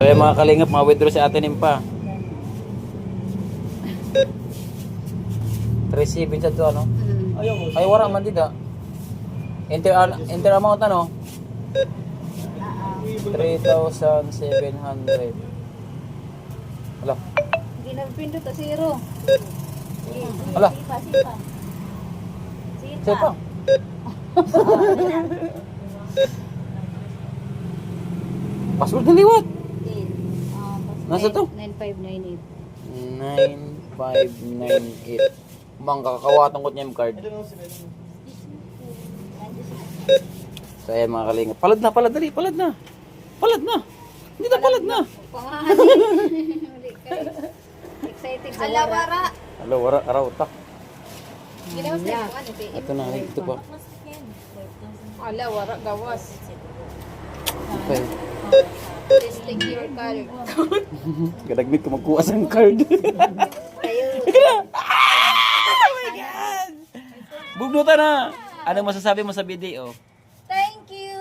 So yung mga kalingap, mga withdraw si Ate Nimpa. 3.7 sa to ano? Ay wala man dida. Enter amount ano? 3,700. Ala. Hindi na pindot to zero. Ala. Sipa. Sipa. Password na liwat. Nasa to? 9598. 9598. Bang kakakawatong ko niya yung card. So ayan mga kalingap. Palad na, palad dali, palad na. Palad na. Hindi na palad na. Excited sa wara. Hello, wara, araw, tak. Ginawas na ito. Ito na, ito pa. Ala, wara, gawas. Okay. Please take your card. Gadagmit ko magkuha sa card. Kayo. Oh my God! Bugnutan na! Ano masasabi mo sa video? Thank you.